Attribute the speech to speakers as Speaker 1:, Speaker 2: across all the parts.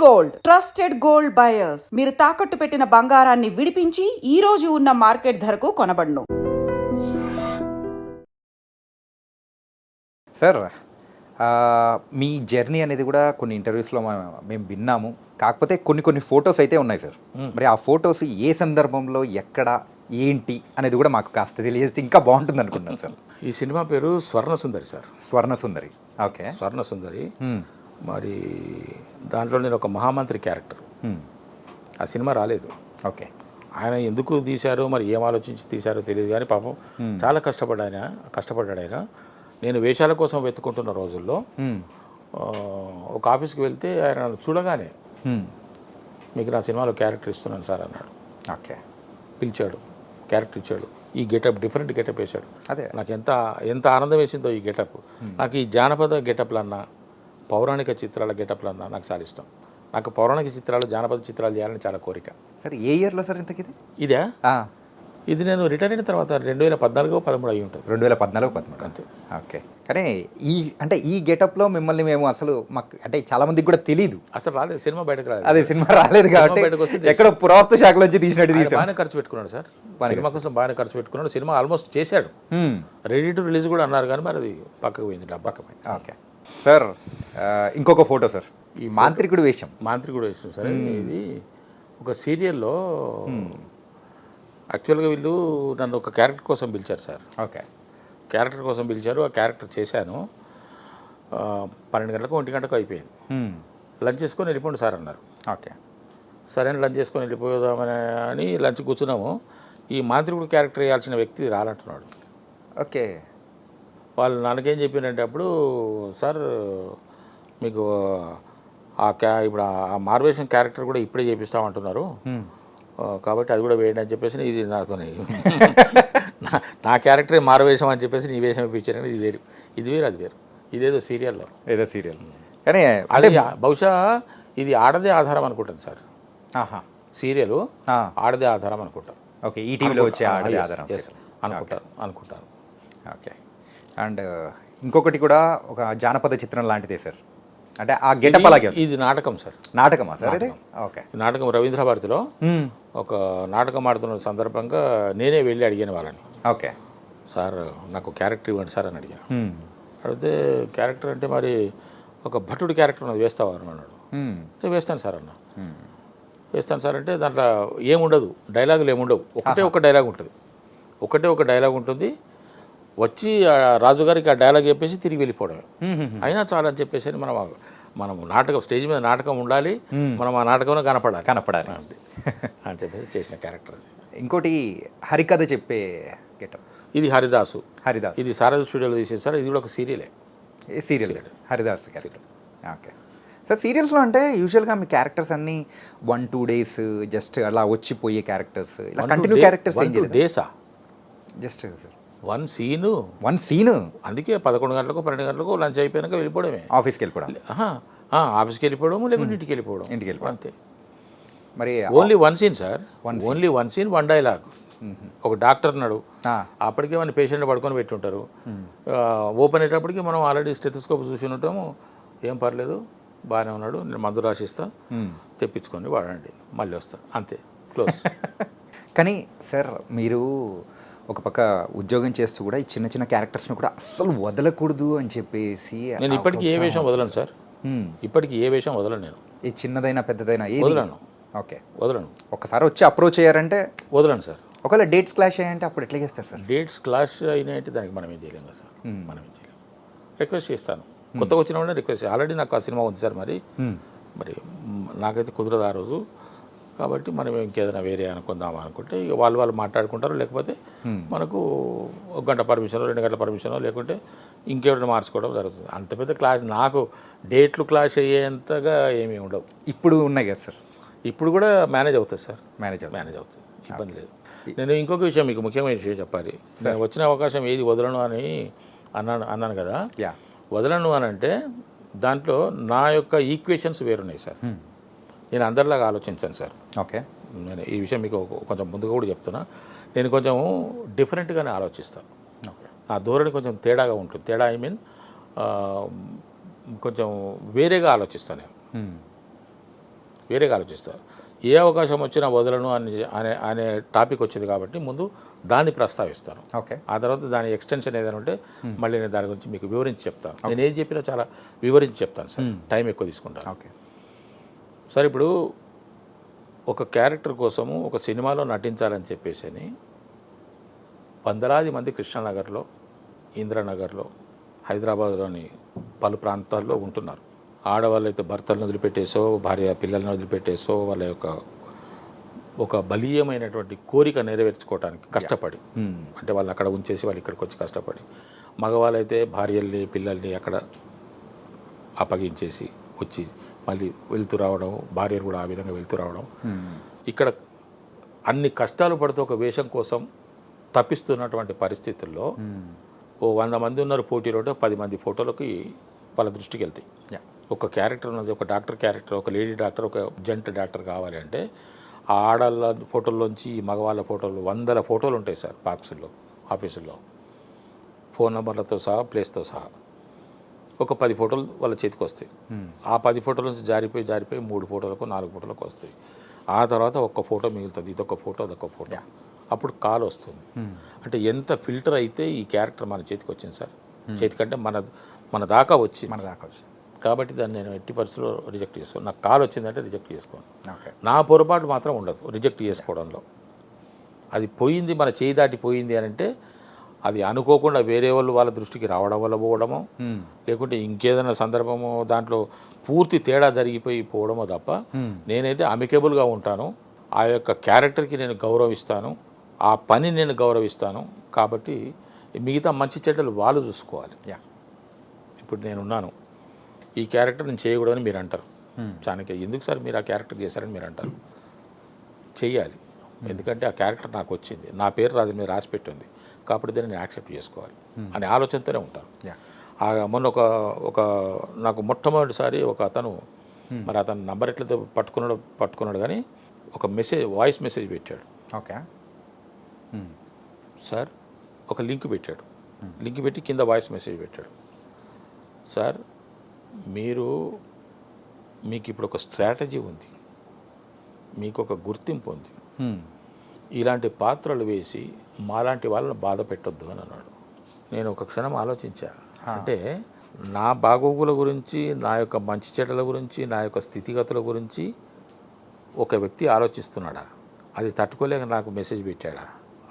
Speaker 1: Gold trusted gold buyers మీరు తాకట్టు పెట్టిన బంగారాన్ని విడిపించి ఈ రోజు ఉన్న మార్కెట్ ధరకు కొనబడును.
Speaker 2: సార్ మీ జర్నీ అనేది కూడా కొన్ని ఇంటర్వ్యూస్లో మేము విన్నాము. కాకపోతే కొన్ని ఫొటోస్ అయితే ఉన్నాయి సార్. మరి ఆ ఫొటోస్ ఏ సందర్భంలో ఎక్కడ ఏంటి అనేది కూడా మాకు కాస్త తెలియజేస్తే ఇంకా బాగుంటుంది అనుకుంటున్నాను సార్.
Speaker 3: ఈ సినిమా పేరు స్వర్ణసుందరి సార్.
Speaker 2: స్వర్ణసుందరి. ఓకే.
Speaker 3: స్వర్ణసుందరి. మరి దాంట్లో నేను ఒక మహామంత్రి క్యారెక్టర్. ఆ సినిమా రాలేదు.
Speaker 2: ఓకే.
Speaker 3: ఆయన ఎందుకు తీశారో మరి ఏం ఆలోచించి తీశారో తెలియదు కానీ పాపం చాలా కష్టపడ్డాడు ఆయన. నేను వేషాల కోసం వెతుకుంటున్న రోజుల్లో ఒక ఆఫీస్కి వెళ్తే ఆయన నన్ను చూడగానే మీకు నా సినిమాలో క్యారెక్టర్ ఇస్తున్నాను సార్ అన్నాడు.
Speaker 2: ఓకే.
Speaker 3: పిలిచాడు, క్యారెక్టర్ ఇచ్చాడు. ఈ గెటప్ డిఫరెంట్ గెటప్ వేశాడు.
Speaker 2: అదే
Speaker 3: నాకు ఎంత ఆనందం వేసిందో ఈ గెటప్. నాకు ఈ జానపద గెటప్లన్నా పౌరాణిక చిత్రాల గెటప్లన్నా నాకు చాలా ఇష్టం. నాకు పౌరాణిక చిత్రాలు జానపద చిత్రాలు చేయాలని చాలా కోరిక.
Speaker 2: సార్ ఏ ఇయర్లో సార్ ఇంతకి
Speaker 3: ఇదే ఇది నేను రిటైర్ అయిన తర్వాత 2014-13 అయ్యి ఉంటుంది.
Speaker 2: 2014-13
Speaker 3: అంతే.
Speaker 2: ఓకే. కానీ ఈ గెటప్లో మిమ్మల్ని మేము అసలు మాకు అంటే చాలా మందికి కూడా తెలియదు.
Speaker 3: అసలు రాలేదు, సినిమా బయటకు రాలేదు.
Speaker 2: అదే సినిమా రాలేదు కాబట్టి ఎక్కడ పురావస్తు శాఖలోంచి తీసినట్టు తీసాడు.
Speaker 3: బాగానే ఖర్చు పెట్టుకున్నాడు సార్. సినిమా కోసం బాగానే ఖర్చు పెట్టుకున్నాడు. సినిమా ఆల్మోస్ట్ చేశాడు. రెడీ టు రిలీజ్ కూడా అన్నారు కానీ మరి అది పక్కకు పోయింది. పక్కకు పోయింది.
Speaker 2: Okay sir. ఇంకొక ఫోటో సార్. ఈ మాంత్రికుడు వేషం
Speaker 3: సార్. ఇది ఒక సీరియల్లో యాక్చువల్గా వీళ్ళు నన్ను ఒక క్యారెక్టర్ కోసం పిలిచారు సార్.
Speaker 2: ఓకే.
Speaker 3: క్యారెక్టర్ కోసం పిలిచారు. ఆ క్యారెక్టర్ చేశాను. 12 గంటలకు 1 గంటకు అయిపోయింది. లంచ్ చేసుకొని వెళ్ళిపోండి సార్ అన్నారు.
Speaker 2: ఓకే.
Speaker 3: సరే అని లంచ్ చేసుకొని వెళ్ళిపోదామని లంచ్ కూర్చున్నాము. ఈ మాంత్రికుడు క్యారెక్టర్ వేయాల్సిన వ్యక్తి రాలంటున్నాడు.
Speaker 2: ఓకే.
Speaker 3: వాళ్ళు నాన్నకేం చెప్పినంటే అప్పుడు సార్ మీకు ఇప్పుడు ఆ మార్వేషన్ క్యారెక్టర్ కూడా ఇప్పుడే చేపిస్తామంటున్నారు కాబట్టి అది కూడా వేయండి అని చెప్పేసి ఇది నాతోనే నా క్యారెక్టరే మారవేషం అని చెప్పేసి నీ వేషం ఇప్పించాను. ఇది వేరు అది వేరు. ఇదేదో సీరియల్
Speaker 2: కానీ
Speaker 3: అది బహుశా ఇది ఆడదే ఆధారం అనుకుంటాను సార్. సీరియల్ ఆడదే ఆధారం అనుకుంటాను.
Speaker 2: ఓకే. ఈటీవీలో వచ్చే ఆడదే ఆధారం
Speaker 3: అనుకుంటాను.
Speaker 2: ఓకే. అండ్ ఇంకొకటి కూడా ఒక జానపద చిత్రం లాంటిదే సార్. అంటే ఆ గెటప్ అలాగే.
Speaker 3: ఇది నాటకం సార్.
Speaker 2: నాటకమా సార్ ఇది? ఓకే.
Speaker 3: నాటకం రవీంద్ర భారతిలో ఒక నాటకం ఆడుతున్న సందర్భంగా నేనే వెళ్ళి అడిగాను వాళ్ళని.
Speaker 2: ఓకే.
Speaker 3: సార్ నాకు క్యారెక్టర్ ఇవ్వండి సార్ అని అడిగాను. అడిగితే క్యారెక్టర్ అంటే మరి ఒక భటుడి క్యారెక్టర్ ఉన్నది వేస్తావా అని అన్నాడు. వేస్తాను సార్ అన్న. వేస్తాను సార్ అంటే దాంట్లో ఏముండదు, డైలాగులు ఏముండవు. ఒక డైలాగ్ ఉంటుంది. ఒక డైలాగ్ ఉంటుంది. వచ్చి రాజుగారికి ఆ డైలాగ్ చెప్పేసి తిరిగి వెళ్ళిపోవడమే. అయినా చాలా అని చెప్పేసి మనం నాటకం స్టేజ్ మీద నాటకం ఉండాలి, మనం ఆ నాటకంలో కనపడాలి అని చెప్పేసి చేసిన క్యారెక్టర్.
Speaker 2: ఇంకోటి హరికథ చెప్పే గెటప్.
Speaker 3: ఇది హరిదాసు.
Speaker 2: ఇది
Speaker 3: సారథి స్టూడియోలో తీసేది సార్. ఇది కూడా ఒక serial
Speaker 2: Haridas character. Okay sir. సీరియల్స్లో అంటే యూజువల్గా మీ క్యారెక్టర్స్ అన్నీ 1-2 days జస్ట్ అలా వచ్చిపోయే క్యారెక్టర్స్, ఇలా కంటిన్యూ క్యారెక్టర్స్ ఏం చేయలేదు.
Speaker 3: డేసా
Speaker 2: జస్ట్ సార్
Speaker 3: వన్ సీన్. అందుకే 11 గంటలకు 12 గంటలకు లంచ్ అయిపోయాక వెళ్ళిపోవడమే.
Speaker 2: ఆఫీస్కి వెళ్ళిపోవడం.
Speaker 3: ఆఫీస్కి వెళ్ళిపోవడం లేకుంటే ఇంటికి వెళ్ళిపోవడం అంతే.
Speaker 2: మరి
Speaker 3: only 1 scene sir. Only 1 scene 1 dialogue. ఒక డాక్టర్ ఉన్నాడు, అప్పటికే మన పేషెంట్ పడుకొని పెట్టి ఉంటారు. ఓపెన్ అయ్యేటప్పటికి మనం ఆల్రెడీ స్టెథోస్కోప్ చూసి ఉంటాము. ఏం పర్లేదు, బాగానే ఉన్నాడు, నేను మందు రాసిస్తా, తెప్పించుకొని వాడండి, మళ్ళీ వస్తా, అంతే, క్లోజ్.
Speaker 2: కానీ సార్ మీరు ఒక పక్క ఉద్యోగం చేస్తూ కూడా ఈ చిన్న క్యారెక్టర్స్ని కూడా అస్సలు వదలకూడదు అని చెప్పేసి.
Speaker 3: నేను ఇప్పటికీ ఏ వేషం వదలను సార్. ఇప్పటికీ ఏ వేషం వదలను నేను.
Speaker 2: ఈ చిన్నదైనా పెద్దదైనా
Speaker 3: వదలను.
Speaker 2: ఓకే.
Speaker 3: వదలను.
Speaker 2: ఒకసారి వచ్చి అప్రోచ్ అయ్యారంటే
Speaker 3: వదలను సార్.
Speaker 2: ఒకవేళ డేట్స్ క్లాష్ అయ్యాయంటే అప్పుడు ఎట్లా చేస్తారు సార్?
Speaker 3: డేట్స్ క్లాష్ అయినాయంటే దానికి మనం ఏం చేయలేం కదా సార్. మనం ఏం చేయలేం. రిక్వెస్ట్ చేస్తాను. కొత్తగా వచ్చిన వాడిని రిక్వెస్ట్. ఆల్రెడీ నాకు ఆ సినిమా ఉంది సార్. మరి నాకైతే కుదరదు ఆ రోజు. కాబట్టి మనం ఇంకేదైనా వేరే అనుకుందాం అనుకుంటే ఇక వాళ్ళు మాట్లాడుకుంటారు. లేకపోతే మనకు 1 గంట పర్మిషనో 2 గంటల పర్మిషనో లేకుంటే ఇంకెవరైనా మార్చుకోవడం జరుగుతుంది. అంత పెద్ద క్లాష్ నాకు డేట్లు క్లాష్ అయ్యేంతగా ఏమీ ఉండవు.
Speaker 2: ఇప్పుడు ఉన్నాయి కదా సార్.
Speaker 3: ఇప్పుడు కూడా మేనేజ్ అవుతుంది సార్.
Speaker 2: మేనేజ్
Speaker 3: అవుతుంది, ఇబ్బంది లేదు. నేను ఇంకొక విషయం, మీకు ముఖ్యమైన విషయం చెప్పాలి. నేను వచ్చిన అవకాశం ఏది వదలను అని అన్నాను కదా. వదలను అని అంటే దాంట్లో నా యొక్క ఈక్వేషన్స్ వేరున్నాయి సార్. నేను అందరిలాగా ఆలోచించాను సార్.
Speaker 2: ఓకే.
Speaker 3: నేను ఈ విషయం మీకు కొంచెం ముందుగా కూడా చెప్తున్నా. నేను కొంచెం డిఫరెంట్గానే ఆలోచిస్తాను. నా ధోరణి కొంచెం తేడాగా ఉంటుంది. ఐ మీన్ కొంచెం వేరేగా ఆలోచిస్తాను నేను. వేరేగా ఆలోచిస్తా. ఏ అవకాశం వచ్చినా వదలను అనే టాపిక్ వచ్చింది కాబట్టి ముందు దాన్ని ప్రస్తావిస్తాను.
Speaker 2: ఓకే.
Speaker 3: ఆ తర్వాత దాని ఎక్స్టెన్షన్ ఏదైనా ఉంటే మళ్ళీ నేను దాని గురించి మీకు వివరించి చెప్తాను. నేను ఏది చెప్పినా చాలా వివరించి చెప్తాను సార్, టైం ఎక్కువ తీసుకుంటాను.
Speaker 2: ఓకే.
Speaker 3: సార్ ఇప్పుడు ఒక క్యారెక్టర్ కోసము ఒక సినిమాలో నటించాలని చెప్పేసి అని వందలాది మంది కృష్ణానగర్లో, ఇంద్రనగర్లో, హైదరాబాద్లోని పలు ప్రాంతాల్లో ఉంటున్నారు. ఆడవాళ్ళు అయితే భర్తలను వదిలిపెట్టేసో, భార్య పిల్లలను వదిలిపెట్టేసో వాళ్ళ యొక్క ఒక బలీయమైనటువంటి కోరిక నెరవేర్చుకోవడానికి కష్టపడి, అంటే వాళ్ళు అక్కడ ఉంచేసి వాళ్ళు ఇక్కడికి వచ్చి కష్టపడి, మగవాళ్ళైతే భార్యల్ని పిల్లల్ని అక్కడ అప్పగించేసి వచ్చి మళ్ళీ వెళ్తూ రావడం, భార్యలు కూడా ఆ విధంగా వెళ్తూ రావడం, ఇక్కడ అన్ని కష్టాలు పడుతూ ఒక వేషం కోసం తప్పిస్తున్నటువంటి పరిస్థితుల్లో ఓ 100 మంది ఉన్నారు పోటీలో, 10 మంది ఫోటోలకి వాళ్ళ దృష్టికి వెళ్తాయి. ఒక క్యారెక్టర్ ఉన్నది, ఒక డాక్టర్ క్యారెక్టర్, ఒక లేడీ డాక్టర్, ఒక జెంట్ డాక్టర్ కావాలి అంటే ఆ ఆడళ్ళ ఫోటోల్లోంచి మగవాళ్ళ ఫోటోలు 100 ఫోటోలు ఉంటాయి సార్ బాక్సుల్లో, ఆఫీసుల్లో, ఫోన్ నెంబర్లతో సహా, ప్లేస్తో సహా. ఒక 10 ఫోటోలు వాళ్ళ చేతికి వస్తాయి. ఆ 10 ఫోటోల నుంచి జారిపోయి 3 ఫోటోలకు 4 ఫోటోలకు వస్తాయి. ఆ తర్వాత ఒక్క ఫోటో మిగులుతుంది, ఇదొక ఫోటో అదొక ఫోటో. అప్పుడు కాల్ వస్తుంది. అంటే ఎంత ఫిల్టర్ అయితే ఈ క్యారెక్టర్ మన చేతికి వచ్చింది సార్, చేతికంటే మన దాకా వచ్చింది. కాబట్టి దాన్ని నేను ఎట్టి పరిస్థితుల్లో రిజెక్ట్ చేసుకోను. నాకు కాల్ వచ్చిందంటే రిజెక్ట్ చేసుకోను. నా పొరపాటు మాత్రం ఉండదు రిజెక్ట్ చేసుకోవడంలో. అది పోయింది, మన చేయి దాటి పోయింది అని అంటే అది అనుకోకుండా వేరే వాళ్ళు వాళ్ళ దృష్టికి రావడం వల్ల పోవడమో, లేకుంటే ఇంకేదైనా సందర్భమో దాంట్లో పూర్తి తేడా జరిగిపోయి పోవడమో తప్ప నేనైతే అమికేబుల్గా ఉంటాను. ఆ యొక్క క్యారెక్టర్కి నేను గౌరవిస్తాను, ఆ పని నేను గౌరవిస్తాను. కాబట్టి మిగతా మంచి చెడ్డలు వాళ్ళు చూసుకోవాలి. ఇప్పుడు నేనున్నాను, ఈ క్యారెక్టర్ నేను చేయకూడదని మీరు అంటారు. చాణక్య ఎందుకు సార్ మీరు ఆ క్యారెక్టర్ చేశారని మీరు అంటారు. చెయ్యాలి, ఎందుకంటే ఆ క్యారెక్టర్ నాకు వచ్చింది, నా పేరు రాదు మీరు రాసి పెట్టింది, కాబట్టి దాన్ని నేను యాక్సెప్ట్ చేసుకోవాలి అనే ఆలోచనతోనే ఉంటాను. మొన్న ఒక నాకు మొట్టమొదటిసారి ఒక అతను, మరి అతను నంబర్ ఎట్లయితే పట్టుకున్నాడు కానీ ఒక మెసేజ్, వాయిస్ మెసేజ్ పెట్టాడు.
Speaker 2: ఓకే
Speaker 3: సార్, ఒక లింక్ పెట్టాడు, లింక్ పెట్టి కింద వాయిస్ మెసేజ్ పెట్టాడు. సార్, మీకు ఇప్పుడు ఒక స్ట్రాటజీ ఉంది, మీకు ఒక గుర్తింపు ఉంది, ఇలాంటి పాత్రలు వేసి మాలాంటి వాళ్ళని బాధ పెట్టొద్దు అని అన్నాడు. నేను ఒక క్షణం ఆలోచించా, అంటే నా బాగోగుల గురించి, నా యొక్క మంచి చెడ్డల గురించి, నా యొక్క స్థితిగతుల గురించి ఒక వ్యక్తి ఆలోచిస్తున్నాడా, అది తట్టుకోలేక నాకు మెసేజ్ పెట్టాడా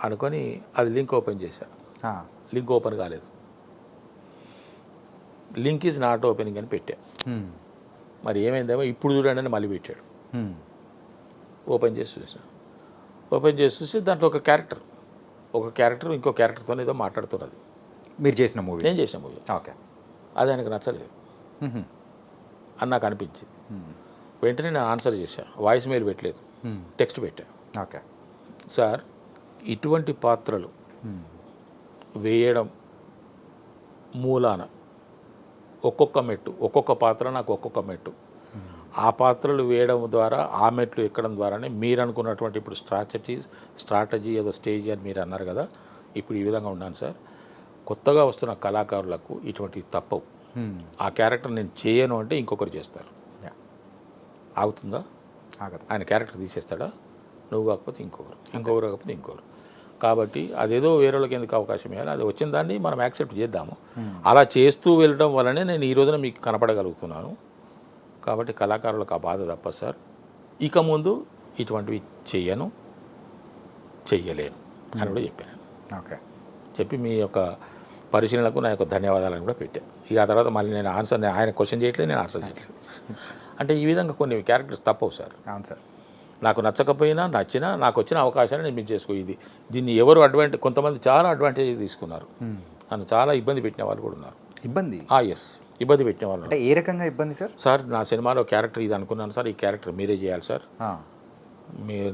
Speaker 3: అనుకొని అది లింక్ ఓపెన్ చేశా. లింక్ ఓపెన్ కాలేదు, లింక్ ఈజ్ నాట్ ఓపెనింగ్ అని పెట్టా. మరి ఏమైందేమో ఇప్పుడు చూడండి అని మళ్ళీ పెట్టాడు. ఓపెన్ చేసి చూసాను, ఓపెన్ చేసి చూసి దాంట్లో ఒక క్యారెక్టర్ ఇంకో క్యారెక్టర్తో ఏదో మాట్లాడుతున్నది.
Speaker 2: మీరు చేసిన మూవీ? నేను
Speaker 3: చేసిన మూవీ.
Speaker 2: ఓకే.
Speaker 3: అది ఆయనకు నచ్చలేదు అని నాకు అనిపించింది. వెంటనే నేను ఆన్సర్ చేశాను, వాయిస్ మెయిల్ పెట్టలేదు, టెక్స్ట్ పెట్టాను.
Speaker 2: ఓకే
Speaker 3: సార్, ఇటువంటి పాత్రలు వేయడం మూలాన ఒక్కొక్క మెట్టు, ఒక్కొక్క పాత్ర నాకు ఒక్కొక్క మెట్టు, ఆ పాత్రలు వేయడం ద్వారా ఆ మెట్లు ఎక్కడం ద్వారానే మీరు అనుకున్నటువంటి ఇప్పుడు స్ట్రాటజీ ఏదో స్టేజ్ అని మీరు అన్నారు కదా, ఇప్పుడు ఈ విధంగా ఉన్నాను సార్. కొత్తగా వస్తున్న కళాకారులకు ఇటువంటివి తప్పవు. ఆ క్యారెక్టర్ నేను చేయను అంటే ఇంకొకరు చేస్తారు. ఆగుతుందా?
Speaker 2: ఆగదు.
Speaker 3: ఆయన క్యారెక్టర్ తీసేస్తాడా? నువ్వు కాకపోతే ఇంకొకరు కాకపోతే ఇంకొకరు. కాబట్టి అదేదో వేరే వాళ్ళకి ఎందుకు అవకాశం ఇవ్వాలి, అది వచ్చిన దాన్ని మనం యాక్సెప్ట్ చేద్దాము. అలా చేస్తూ వెళ్ళడం వల్లనే నేను ఈ రోజున మీకు కనపడగలుగుతున్నాను. కాబట్టి కళాకారులకు ఆ బాధ తప్ప సార్, ఇక ముందు ఇటువంటివి చెయ్యలేను అని కూడా చెప్పాను.
Speaker 2: ఓకే.
Speaker 3: చెప్పి మీ యొక్క పరిశీలనకు నా యొక్క ధన్యవాదాలను కూడా పెట్టాను. ఇక ఆ తర్వాత మళ్ళీ నేను ఆయన క్వశ్చన్ చేయట్లేదు, నేను ఆన్సర్ చేయట్లేదు. అంటే ఈ విధంగా కొన్ని క్యారెక్టర్స్ తప్పవు సార్.
Speaker 2: అవును సార్.
Speaker 3: నాకు నచ్చకపోయినా నచ్చినా నాకు వచ్చిన అవకాశాన్ని నేను మిస్ చేసుకో. దీన్ని ఎవరు కొంతమంది చాలా అడ్వాంటేజ్ తీసుకున్నారు. నన్ను చాలా ఇబ్బంది పెట్టిన వాళ్ళు కూడా ఉన్నారు.
Speaker 2: ఇబ్బంది?
Speaker 3: ఎస్, ఇబ్బంది పెట్టిన వాళ్ళు.
Speaker 2: అంటే ఏ రకంగా ఇబ్బంది సార్? సార్,
Speaker 3: నా సినిమాలో క్యారెక్టర్ ఇది అనుకున్నాను సార్, ఈ క్యారెక్టర్ మీరే చేయాలి సార్,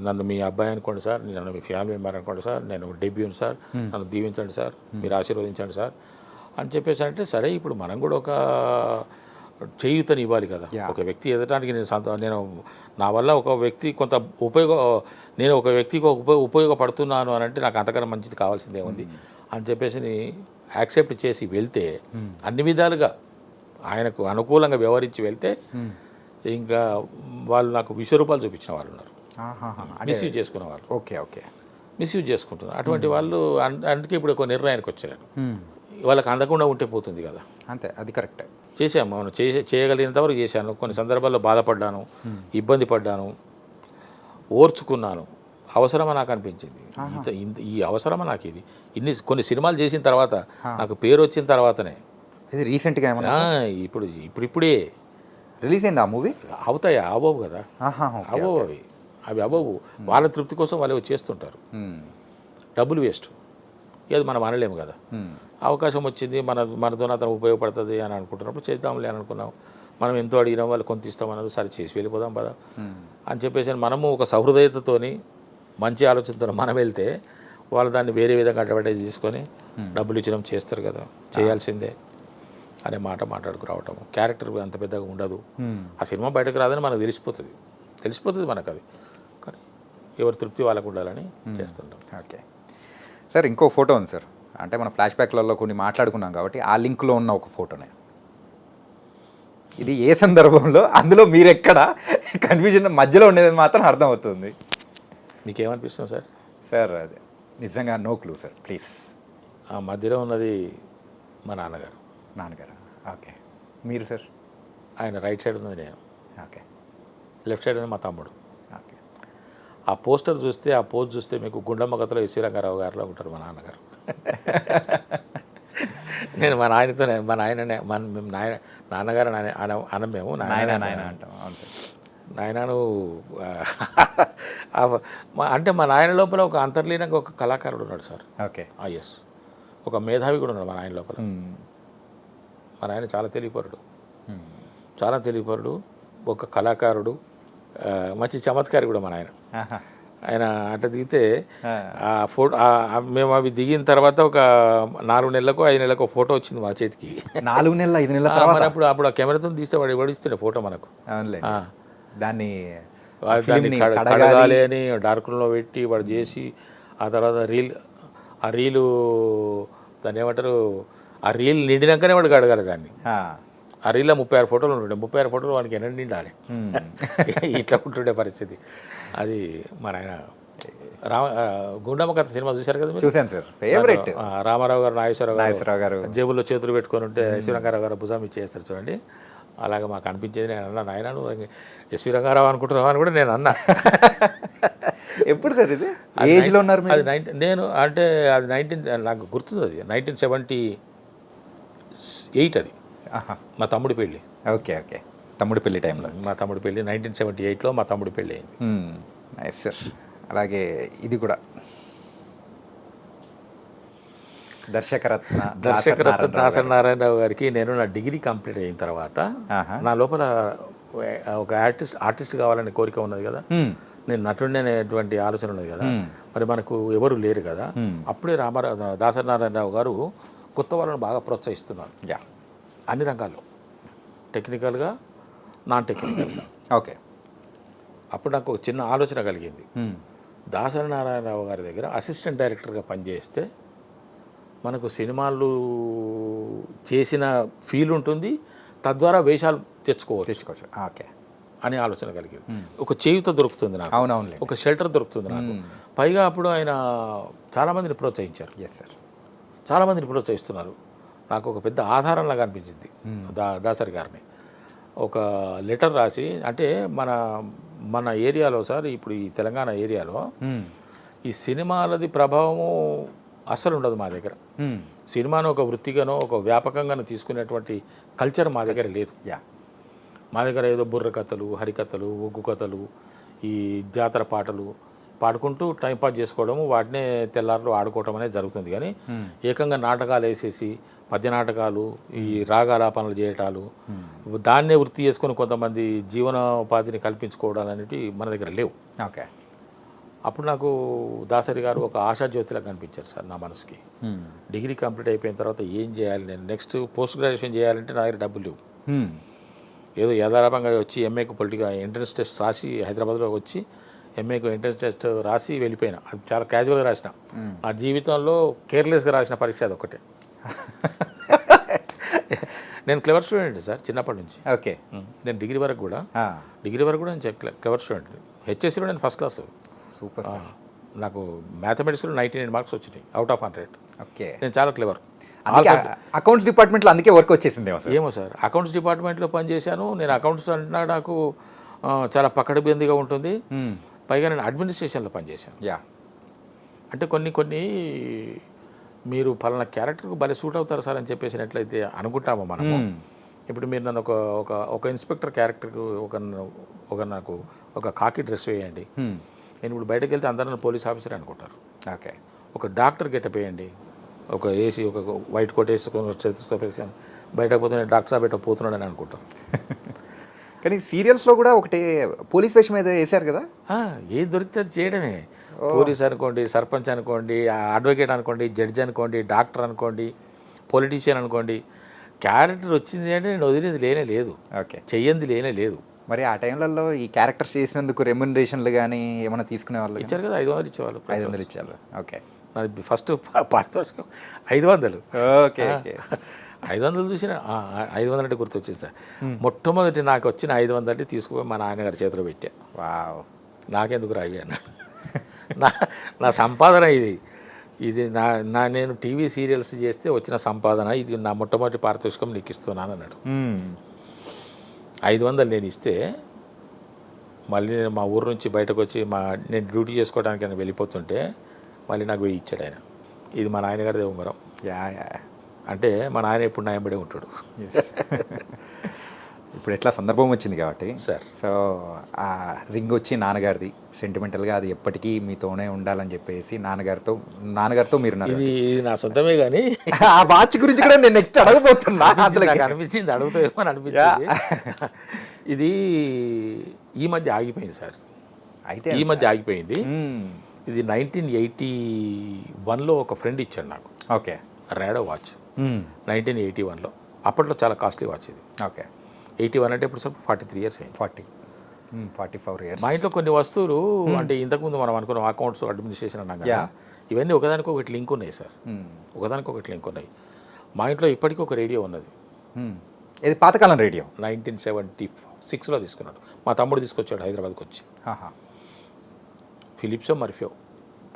Speaker 3: నన్ను మీ అబ్బాయి అనుకోండి సార్, నన్ను మీ ఫ్యామిలీ మెంబర్ అనుకోండి సార్, నేను డెబ్యూని సార్, నన్ను దీవించండి సార్, మీరు ఆశీర్వదించండి సార్ అని చెప్పేసి అంటే, సరే ఇప్పుడు మనం కూడా ఒక చేయూతని ఇవ్వాలి కదా. ఒక వ్యక్తి ఎదటానికి నేను నా వల్ల ఒక వ్యక్తి నేను ఒక వ్యక్తికి ఉపయోగపడుతున్నాను అని అంటే నాకు అంతకన్నా మంచిది కావాల్సిందే ఉంది అని చెప్పేసి యాక్సెప్ట్ చేసి వెళ్తే, అన్ని విధాలుగా ఆయనకు అనుకూలంగా వ్యవహరించి వెళ్తే ఇంకా వాళ్ళు నాకు 20 రూపాయలు చూపించిన వాళ్ళు ఉన్నారు,
Speaker 2: అంటే
Speaker 3: మిస్యూజ్ చేసుకున్న వాళ్ళు,
Speaker 2: ఓకే ఓకే.
Speaker 3: మిస్యూజ్ చేసుకుంటున్నారు. అటువంటి వాళ్ళు అందుకే ఇప్పుడు ఒక నిర్ణయానికి వచ్చాను, వాళ్ళకి అందకుండా ఉంటే పోతుంది కదా.
Speaker 2: అంతే, అది కరెక్టే.
Speaker 3: చేశాము, మనం చేయగలిగినంత వరకు చేశాను. కొన్ని సందర్భాల్లో బాధపడ్డాను, ఇబ్బంది పడ్డాను, ఓర్చుకున్నాను. అవసరమా నాకు అనిపించింది, ఈ అవసరమా నాకు ఇది. కొన్ని సినిమాలు చేసిన తర్వాత, నాకు పేరు వచ్చిన తర్వాతనే.
Speaker 2: ఇది రీసెంట్గా ఏమన్నా
Speaker 3: ఇప్పుడే
Speaker 2: రిలీజ్ అయింది ఆ మూవీ?
Speaker 3: అవుతాయా? అవ్వవు కదా, అవ్వవు అవి అవ్వవు. వాళ్ళ తృప్తి కోసం వాళ్ళు చేస్తుంటారు, డబ్బులు వేస్ట్. అది మనం అనలేము కదా. అవకాశం వచ్చింది, మనతో అతను ఉపయోగపడుతుంది అని అనుకుంటున్నప్పుడు చేద్దాంలే అని అనుకున్నాం. మనం ఎంతో అడిగినాం, వాళ్ళు కొంత ఇస్తామన్నది, సరే చేసి వెళ్ళిపోదాం పదా అని చెప్పేసి మనము ఒక సహృదయతతోని మంచి ఆలోచనతో మనం వెళ్తే వాళ్ళు దాన్ని వేరే విధంగా అడ్వర్టైజ్ తీసుకొని డబ్బులు ఇచ్చడం చేస్తారు కదా, చేయాల్సిందే అనే మాట మాట్లాడుకురావటము. క్యారెక్టర్ అంత పెద్దగా ఉండదు, ఆ సినిమా బయటకు రాదని మనకు తెలిసిపోతుంది మనకు అది. కానీ ఎవరి తృప్తి వాళ్ళకు ఉండాలని చేస్తుంటాం.
Speaker 2: ఓకే సార్, ఇంకో ఫోటో ఉంది సార్. అంటే మన ఫ్లాష్ బ్యాక్లలో కొన్ని మాట్లాడుకున్నాం కాబట్టి ఆ లింక్లో ఉన్న ఒక ఫోటోనే ఇది. ఏ సందర్భంలో అందులో మీరు ఎక్కడ కన్ఫ్యూజన్ మధ్యలో ఉండేది మాత్రం అర్థమవుతుంది.
Speaker 3: మీకేమనిపిస్తుంది సార్?
Speaker 2: సార్ అదే నిజంగా నో క్లూ సార్, ప్లీజ్.
Speaker 3: ఆ మధ్యలో ఉన్నది మా నాన్నగారు.
Speaker 2: ఓకే. మీరు సార్?
Speaker 3: ఆయన రైట్ సైడ్ ఉన్నది నేను,
Speaker 2: ఓకే.
Speaker 3: లెఫ్ట్ సైడ్ ఉన్నది మా తమ్ముడు.
Speaker 2: ఓకే.
Speaker 3: ఆ పోస్టర్ చూస్తే, ఆ పోజ్ చూస్తే మీకు గుండమ్మ కథలో ఎస్వి రంగారావు గారిలో ఉంటారు మా నాన్నగారు. నేను మా నాయననే మేము నాన్నగారు అనం మేము
Speaker 2: నాయన అంటాం. అవును సార్.
Speaker 3: నాయనను అంటే మా నాయన లోపల ఒక అంతర్లీనంగా ఒక కళాకారుడు ఉన్నాడు సార్.
Speaker 2: ఓకే.
Speaker 3: ఎస్, ఒక మేధావి కూడా ఉన్నాడు మా నాయన లోపల. మా నాయన చాలా తెలివిపరుడు, ఒక కళాకారుడు, మంచి చమత్కారి కూడా మా నాయన. ఆయన అట్లా దిగితే ఆ ఫోటో మేము అవి దిగిన తర్వాత ఒక 4 నెలలకు 5 నెలలకు ఒక ఫోటో వచ్చింది మా చేతికి.
Speaker 2: 4 నెలల 5 నెలల తర్వాత
Speaker 3: అప్పుడు ఆ కెమెరాతో తీస్తే వాడు ఎవడిస్తుండే ఫోటో మనకు.
Speaker 2: దాన్ని
Speaker 3: కడగాలి అని డార్క్ రూమ్లో పెట్టి వాడు చేసి, ఆ తర్వాత రీలు దాన్ని ఏమంటారు, ఆ రీల్ నిండినాకనే వాడు కడగాలి దాన్ని. ఆ రీల్లో 36 ఫోటోలు ఉంటుండే. 36 ఫోటోలు వానికి ఎన్ని నిండాలి, ఇట్లా ఉంటుండే పరిస్థితి. అది మన ఆయన గుండమ్మ కథ సినిమా చూశారు కదా?
Speaker 2: చూశాను సార్, ఫేవరెట్.
Speaker 3: రామారావు గారు, నాగేశ్వరరావు గారు జేబుల్లో చేతులు పెట్టుకొని ఉంటే ఎస్వి రంగారావు గారు భుజం ఇచ్చేస్తారు చూడండి. అలాగే మాకు అనిపించేది. నేను అన్నా, నాయన నువ్వు ఎస్వి రంగారావు అనుకుంటున్నావు అని కూడా నేను అన్నా.
Speaker 2: ఎప్పుడు సార్ ఇది? ఏజ్లో ఉన్నారు
Speaker 3: అది నేను అంటే అది నాకు గుర్తుంది, అది 1978. అది మా తమ్ముడి పెళ్ళి.
Speaker 2: ఓకే. తమ్ముడి పెళ్లి టైంలో.
Speaker 3: మా తమ్ముడి పెళ్ళి 1978లో మా తమ్ముడి పెళ్ళి అయింది.
Speaker 2: Nice sir. అలాగే ఇది కూడా దర్శకరత్న
Speaker 3: దాసరి నారాయణరావు గారికి నేను నా డిగ్రీ కంప్లీట్ అయిన తర్వాత నా లోపల ఒక ఆర్టిస్ట్ కావాలనే కోరిక ఉన్నది కదా, నేను నటుడిని అనేటువంటి ఆలోచన ఉన్నది కదా. మరి మనకు ఎవరు లేరు కదా. అప్పుడే దాసరి నారాయణరావు గారు కొత్త వాళ్ళను బాగా ప్రోత్సహిస్తున్నారు అన్ని రంగాల్లో, టెక్నికల్గా, నాన్ టెక్నికల్గా.
Speaker 2: ఓకే.
Speaker 3: అప్పుడు నాకు ఒక చిన్న ఆలోచన కలిగింది. దాసరి నారాయణరావు గారి దగ్గర అసిస్టెంట్ డైరెక్టర్గా పనిచేస్తే మనకు సినిమాలు చేసిన ఫీల్ ఉంటుంది, తద్వారా వేషాలు తెచ్చుకోవచ్చు
Speaker 2: ఓకే
Speaker 3: అనే ఆలోచన కలిగింది. ఒక చేయుత దొరుకుతుంది నాకు,
Speaker 2: అవునవును,
Speaker 3: ఒక షెల్టర్ దొరుకుతుంది నాకు. పైగా అప్పుడు ఆయన చాలామందిని ప్రోత్సహించారు. చాలామందిని ప్రోత్సహిస్తున్నారు. నాకు ఒక పెద్ద ఆధారంలాగా అనిపించింది దాసరి గారిని. ఒక లెటర్ రాసి, అంటే మన ఏరియాలో సార్, ఇప్పుడు ఈ తెలంగాణ ఏరియాలో ఈ సినిమాలది ప్రభావము అస్సలు ఉండదు మా దగ్గర. సినిమాను ఒక వృత్తిగానో ఒక వ్యాపకంగానో తీసుకునేటువంటి కల్చర్ మా దగ్గర లేదు. మా దగ్గర ఏదో బుర్ర కథలు, హరికథలు, ఒగ్గు కథలు, ఈ జాతర పాటలు పాడుకుంటూ టైంపాస్ చేసుకోవడము, వాటినే తెల్లారులు ఆడుకోవటం అనేది జరుగుతుంది. కానీ ఏకంగా నాటకాలు వేసేసి, పద్య నాటకాలు, ఈ రాగాలాపనలు చేయటాలు, దాన్నే వృత్తి చేసుకొని కొంతమంది జీవనోపాధిని కల్పించుకోవడాలు అనేవి మన దగ్గర లేవు.
Speaker 2: ఓకే.
Speaker 3: అప్పుడు నాకు దాసరి గారు ఒక ఆశాజ్యోతిలా కనిపించారు సార్ నా మనసుకి. డిగ్రీ కంప్లీట్ అయిపోయిన తర్వాత ఏం చేయాలి, నేను నెక్స్ట్ పోస్ట్ గ్రాడ్యుయేషన్ చేయాలంటే నా దగ్గర డబ్బులు లేవు. ఏదో యథారూపంగా వచ్చి ఎంఏకు పొలిటికల్ ఎంట్రన్స్ టెస్ట్ రాసి హైదరాబాద్లో వచ్చి ఎంఏకు ఎంట్రన్స్ టెస్ట్ రాసి వెళ్ళిపోయినా. అది చాలా క్యాజువల్గా రాసిన. ఆ జీవితంలో కేర్లెస్గా రాసిన పరీక్ష అది ఒకటే. నేను క్లెవర్ స్టూడెంట్ సార్ చిన్నప్పటి నుంచి.
Speaker 2: ఓకే.
Speaker 3: నేను డిగ్రీ వరకు కూడా నేను క్లెవర్ స్టూడెంట్. హెచ్ఎస్సీలో నేను ఫస్ట్ క్లాస్.
Speaker 2: సూపర్.
Speaker 3: నాకు మ్యాథమెటిక్స్లో 99 మార్క్స్ వచ్చినాయి అవుట్ ఆఫ్ 100.
Speaker 2: ఓకే.
Speaker 3: నేను చాలా క్లెవర్.
Speaker 2: అకౌంట్స్ డిపార్ట్మెంట్లో అందుకే వర్క్ వచ్చేసింది
Speaker 3: ఏమో సార్, అకౌంట్స్ డిపార్ట్మెంట్లో పనిచేశాను నేను. అకౌంట్స్ అంటే నాకు చాలా పకడ్బందీగా ఉంటుంది. పైగా నేను అడ్మినిస్ట్రేషన్లో పనిచేశాను.
Speaker 2: యా.
Speaker 3: అంటే కొన్ని మీరు పలానా క్యారెక్టర్కు భలే సూట్ అవుతారు సార్ అని చెప్పేసినట్లయితే అనుకుంటాము మనము. ఇప్పుడు మీరు నన్ను ఒక ఇన్స్పెక్టర్ క్యారెక్టర్కు నాకు ఒక కాకి డ్రెస్ వేయండి, నేను ఇప్పుడు బయటకు వెళ్తే అందరూ నన్ను పోలీస్ ఆఫీసర్ అనుకుంటారు.
Speaker 2: ఓకే.
Speaker 3: ఒక డాక్టర్ గెటప్ వేయండి, ఒక ఏసీ ఒక వైట్ కోట్ వేసుకొని స్టెథోస్కోప్ వేసుకొని బయటకు పోతే నేను డాక్టర్ సాబ్ బయట పోతున్నాడని అనుకుంటాను.
Speaker 2: కానీ సీరియల్స్లో కూడా ఒకటి పోలీస్ వేషం ఏదో వేశారు కదా.
Speaker 3: ఏది దొరికితే అది చేయడమే. పోలీస్ అనుకోండి, సర్పంచ్ అనుకోండి, అడ్వకేట్ అనుకోండి, జడ్జి అనుకోండి, డాక్టర్ అనుకోండి, పొలిటీషియన్ అనుకోండి, క్యారెక్టర్ వచ్చింది అంటే నేను వదిలేది లేనే లేదు.
Speaker 2: ఓకే.
Speaker 3: చెయ్యంది లేనే లేదు.
Speaker 2: మరి ఆ టైంలలో ఈ క్యారెక్టర్స్ చేసినందుకు రెమ్యునరేషన్లు కానీ ఏమైనా తీసుకునే వాళ్ళు?
Speaker 3: ఇచ్చారు కదా, 500 ఇచ్చేవాళ్ళు.
Speaker 2: 500 ఇచ్చారు. ఓకే.
Speaker 3: నాది ఫస్ట్ పారితోషికం 500.
Speaker 2: ఓకే. ఓకే.
Speaker 3: 500 చూసిన 500 అంటే గుర్తొచ్చింది సార్. మొట్టమొదటి నాకు వచ్చిన 500 తీసుకుపోయి మా నాన్నగారి చేతిలో పెట్టా.
Speaker 2: వావ్.
Speaker 3: నాకెందుకు రావి అన్నాడు. నా సంపాదన ఇది నేను టీవీ సీరియల్స్ చేస్తే వచ్చిన సంపాదన ఇది, నా మొట్టమొదటి పారితోషికం నీకు ఇస్తున్నాను అన్నాడు. 500 నేను ఇస్తే మళ్ళీ నేను మా ఊరు నుంచి బయటకు వచ్చి నేను డ్యూటీ చేసుకోవడానికి ఆయన వెళ్ళిపోతుంటే మళ్ళీ నాకు 1000 ఇచ్చాడు ఆయన. ఇది మా నాయనగారిదే ఉంగరం.
Speaker 2: యా.
Speaker 3: అంటే మా నాయన ఎప్పుడు నా వెంబడే ఉంటాడు.
Speaker 2: ఇప్పుడు ఎట్లా సందర్భం వచ్చింది కాబట్టి
Speaker 3: సార్,
Speaker 2: సో ఆ రింగ్ వచ్చి నాన్నగారిది సెంటిమెంటల్గా అది ఎప్పటికీ మీతోనే ఉండాలని చెప్పేసి నాన్నగారితో మీరు
Speaker 3: ఇది నా సొంతమే కానీ
Speaker 2: ఆ వాచ్ గురించి కూడా నేను నెక్స్ట్ అడగబోతున్నా.
Speaker 3: నాకు అనిపించింది అడుగుతామో అని అనిపించింది. ఇది ఈ మధ్య ఆగిపోయింది సార్.
Speaker 2: అయితే
Speaker 3: ఈ మధ్య ఆగిపోయింది. ఇది 1981లో ఒక ఫ్రెండ్ ఇచ్చాడు నాకు.
Speaker 2: ఓకే.
Speaker 3: ర్యాడో వాచ్ 1981లో. అప్పట్లో చాలా కాస్ట్లీ వాచ్ ఇది.
Speaker 2: ఓకే.
Speaker 3: 81 అంటే ఇప్పుడు సార్ 43 ఇయర్స్ అయింది.
Speaker 2: 44 ఇయర్స్.
Speaker 3: మా ఇంట్లో కొన్ని వస్తువులు అంటే ఇంతకుముందు మనం అనుకున్నాం అకౌంట్స్ అడ్మినిస్ట్రేషన్ అన్నాం కదా, ఇవన్నీ ఒకదానికి ఒకటి లింక్ ఉన్నాయి సార్. ఒకదానికి ఒకటి లింక్ ఉన్నాయి. మా ఇంట్లో ఇప్పటికీ ఒక రేడియో ఉన్నది.
Speaker 2: ఇది పాతకాలం రేడియో.
Speaker 3: 1976లో తీసుకున్నాడు. మా తమ్ముడు తీసుకొచ్చాడు హైదరాబాద్కి వచ్చి. ఫిలిప్సో మర్ఫియో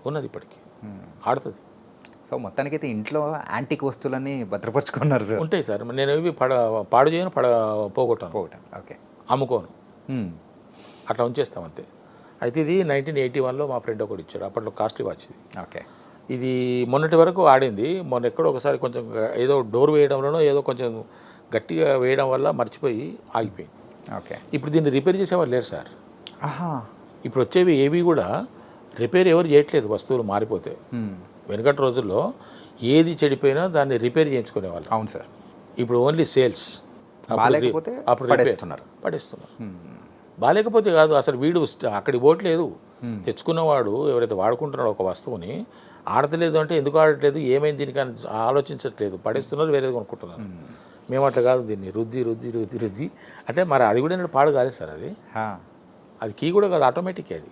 Speaker 3: ఉన్నది ఇప్పటికీ, ఆడుతుంది.
Speaker 2: సో మొత్తానికైతే ఇంట్లో యాంటిక్ వస్తువులన్నీ భద్రపరుచుకున్నారు సార్.
Speaker 3: ఉంటాయి సార్. నేను ఇవి పాడు చేయను, పోగొట్టాను.
Speaker 2: ఓకే.
Speaker 3: అమ్ముకోను, అట్లా ఉంచేస్తాం అంతే. అయితే ఇది 1981లో మా ఫ్రెండ్ ఒకటి ఇచ్చాడు. అప్పట్లో కాస్ట్లీ వాచ్ ఇది.
Speaker 2: ఓకే.
Speaker 3: ఇది మొన్నటి వరకు ఆడింది. మొన్న ఎక్కడో ఒకసారి కొంచెం ఏదో డోర్ వేయడంలోనో ఏదో కొంచెం గట్టిగా వేయడం వల్ల మర్చిపోయి ఆగిపోయింది.
Speaker 2: ఓకే.
Speaker 3: ఇప్పుడు దీన్ని రిపేర్ చేసేవారు లేరు సార్. ఇప్పుడు వచ్చేవి ఏవి కూడా రిపేర్ ఎవరు చేయట్లేదు, వస్తువులు మారిపోతే. వెనుకటి రోజుల్లో ఏది చెడిపోయినా దాన్ని రిపేర్ చేయించుకునేవాళ్ళు.
Speaker 2: అవును సార్.
Speaker 3: ఇప్పుడు ఓన్లీ సేల్స్. అప్పుడు పడేస్తున్నారు. బాగాలేకపోతే కాదు, అసలు వీడు అక్కడికి పోవట్లేదు. తెచ్చుకున్నవాడు ఎవరైతే వాడుకుంటున్నాడో ఒక వస్తువుని ఆడతలేదు అంటే ఎందుకు ఆడట్లేదు, ఏమైంది దీనికి అని ఆలోచించట్లేదు, పడేస్తున్నారు, వేరేది కొనుక్కుంటున్నారు. మేము అట్లా కాదు, దీన్ని రుద్ది అంటే మరి అది కూడా నేను పాడు కాలేదు సార్. అది కీ కూడా కాదు, ఆటోమేటిక్. అది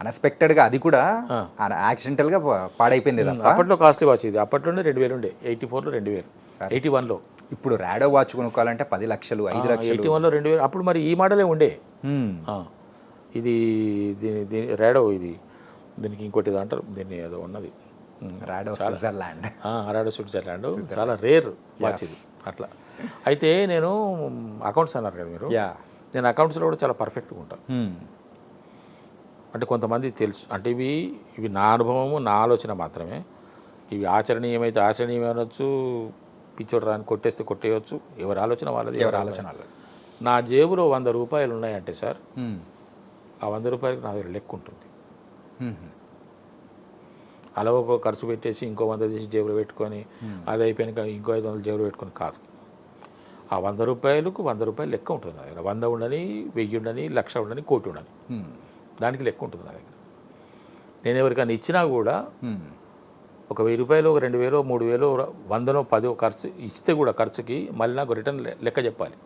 Speaker 2: అన్ఎక్స్పెక్టెడ్గా అది కూడా యాక్సిడెంటల్గా పాడైపోయింది.
Speaker 3: అప్పట్లో కాస్ట్లీ వాచ్ ఇది. అప్పట్లోనే 2000 ఉండే. 84లో 2000, 81లో.
Speaker 2: ఇప్పుడు ర్యాడో వాచ్ కొనుక్కోవాలంటే 10 లక్షలు, 5 లక్షలు.
Speaker 3: 81లో 2000. అప్పుడు మరి ఈ మోడలే ఉండే. ఇది దీని ర్యాడో, ఇది దీనికి ఇంకోటి అంటారు, దీన్ని ఏదో ఉన్నది,
Speaker 2: ర్యాడో స్విట్జర్లాండ్.
Speaker 3: ర్యాడో స్విట్జర్లాండ్ చాలా రేర్ వాచ్ ఇది. అట్లా అయితే నేను అకౌంట్స్ అన్నారు కదా మీరు. నేను అకౌంట్స్లో కూడా చాలా పర్ఫెక్ట్గా ఉంటాను. అంటే కొంతమంది తెలుసు, అంటే ఇవి నా అనుభవము, నా ఆలోచన మాత్రమే. ఇవి ఆచరణీయమైతే ఆచరణీయమనొచ్చు, పిచ్చోడు రాని కొట్టేస్తే కొట్టేయచ్చు. ఎవరి ఆలోచన వాళ్ళది, ఎవరి ఆలోచన వాళ్ళది. నా జేబులో 100 రూపాయలు ఉన్నాయంటే సార్, ఆ 100 రూపాయలకి నా దగ్గర లెక్క ఉంటుంది. అలా ఒక ఖర్చు పెట్టేసి ఇంకో 100 తీసి జేబులో పెట్టుకొని అది అయిపోయాక ఇంకో 500 జేబులో పెట్టుకొని కాదు. ఆ 100 రూపాయలకు 100 రూపాయలు లెక్క ఉంటుంది నా దగ్గర. 100 ఉండని, 1000 ఉండని, 1,00,000 ఉండని, 1,00,00,000 ఉండని, దానికి లెక్క ఉంటుంది నా దగ్గర. నేను ఎవరికైనా ఇచ్చినా కూడా ఒక 1000 రూపాయలు, ఒక 2000, 3000, 100, 10 ఖర్చు ఇస్తే కూడా ఖర్చుకి మళ్ళీ నాకు రిటర్న్ లెక్క చెప్పాలి.